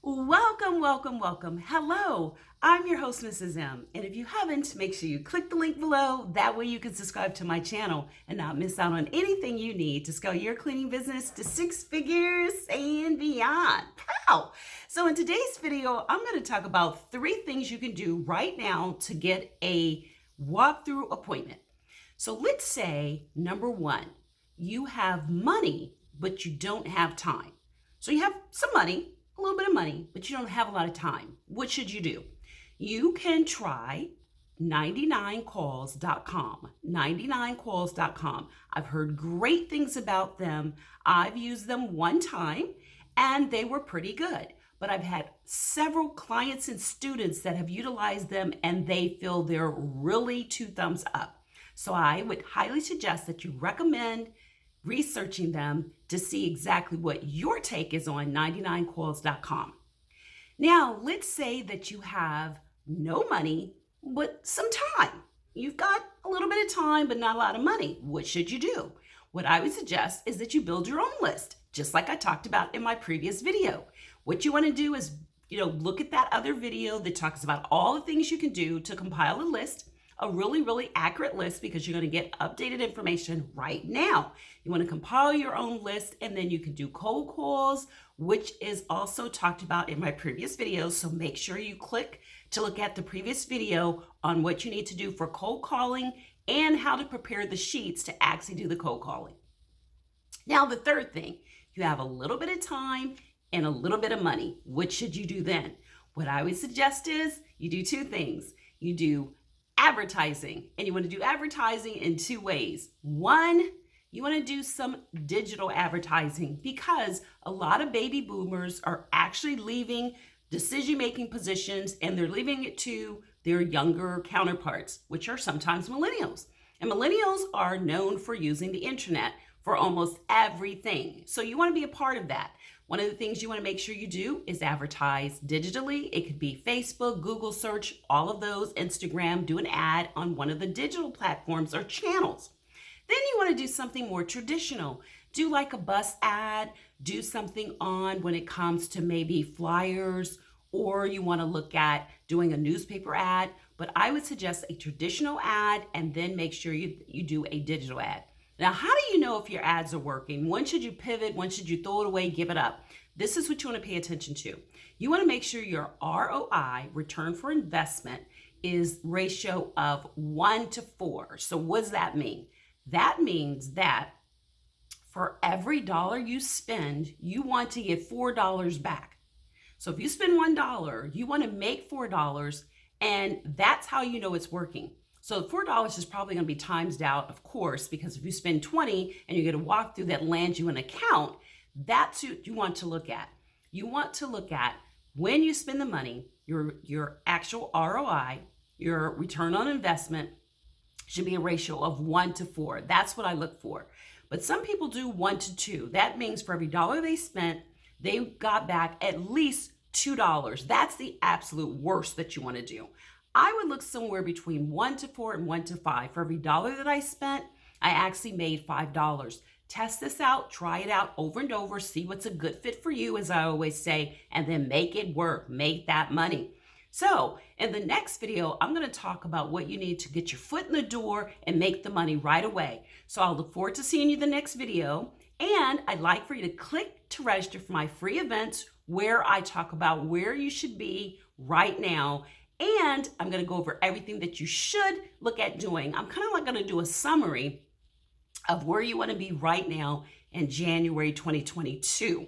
Welcome, welcome, welcome. Hello, I'm your host, Mrs. M. And if you haven't, make sure you click the link below. That way you can subscribe to my channel and not miss out on anything you need to scale your cleaning business to 6 figures and beyond. Pow! So in today's video, I'm going to talk about 3 things you can do right now to get a walkthrough appointment. So let's say, number 1, you have money, but you don't have time. So you have some money, a little bit of money, but you don't have a lot of time. What should you do? You can try 99calls.com. 99calls.com. I've heard great things about them. I've used them one time and they were pretty good. But I've had several clients and students that have utilized them and they feel they're really 2 thumbs up. So I would highly suggest that you recommend researching them to see exactly what your take is on 99calls.com. Now, let's say that you have no money, but some time. You've got a little bit of time, but not a lot of money. What should you do? What I would suggest is that you build your own list, just like I talked about in my previous video. What you want to do is, look at that other video that talks about all the things you can do to compile a list, a really, really accurate list, because you're going to get updated information right now. You want to compile your own list, and then you can do cold calls, which is also talked about in my previous videos. So make sure you click to look at the previous video on what you need to do for cold calling and how to prepare the sheets to actually do the cold calling. Now, the third thing, you have a little bit of time and a little bit of money. What should you do then? What I would suggest is you do 2 things. You do advertising, and you want to do advertising in 2 ways. 1, you want to do some digital advertising, because a lot of baby boomers are actually leaving decision-making positions and they're leaving it to their younger counterparts, which are sometimes millennials. And millennials are known for using the internet for almost everything. So you want to be a part of that. One of the things you want to make sure you do is advertise digitally. It could be Facebook, Google search, all of those, Instagram, do an ad on one of the digital platforms or channels. Then you want to do something more traditional. Do like a bus ad, do something on when it comes to maybe flyers, or you want to look at doing a newspaper ad. But I would suggest a traditional ad and then make sure you do a digital ad. Now, how do you know if your ads are working? When should you pivot? When should you throw it away, give it up? This is what you want to pay attention to. You want to make sure your ROI, return for investment, is ratio of 1 to 4. So what does that mean? That means that for every dollar you spend, you want to get $4 back. So if you spend $1, you want to make $4, and that's how you know it's working. So $4 is probably going to be times out, of course, because if you spend 20 and you get a walkthrough that lands you an account, that's what you want to look at. You want to look at when you spend the money, your actual ROI, your return on investment should be a ratio of 1 to 4. That's what I look for. But some people do 1 to 2. That means for every dollar they spent, they got back at least $2. That's the absolute worst that you want to do. I would look somewhere between 1 to 4 and 1 to 5. For every dollar that I spent, I actually made $5. Test this out, try it out over and over, see what's a good fit for you, as I always say, and then make it work, make that money. So in the next video, I'm going to talk about what you need to get your foot in the door and make the money right away. So I'll look forward to seeing you the next video. And I'd like for you to click to register for my free events where I talk about where you should be right now. And I'm going to go over everything that you should look at doing. I'm kind of like going to do a summary of where you want to be right now in January 2022.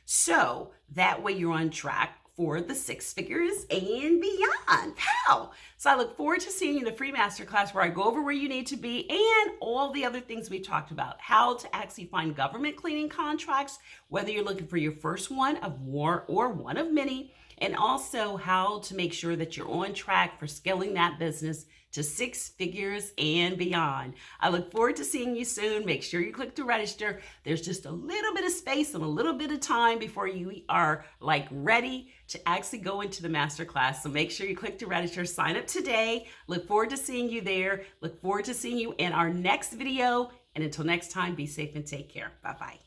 So that way you're on track for the 6 figures and beyond. How? So I look forward to seeing you in the free masterclass where I go over where you need to be and all the other things we talked about. How to actually find government cleaning contracts, whether you're looking for your first one of war or one of many, and also how to make sure that you're on track for scaling that business to 6 figures and beyond. I look forward to seeing you soon. Make sure you click to register. There's just a little bit of space and a little bit of time before you are ready to actually go into the masterclass. So make sure you click to register, sign up today. Look forward to seeing you there. Look forward to seeing you in our next video. And until next time, be safe and take care. Bye-bye.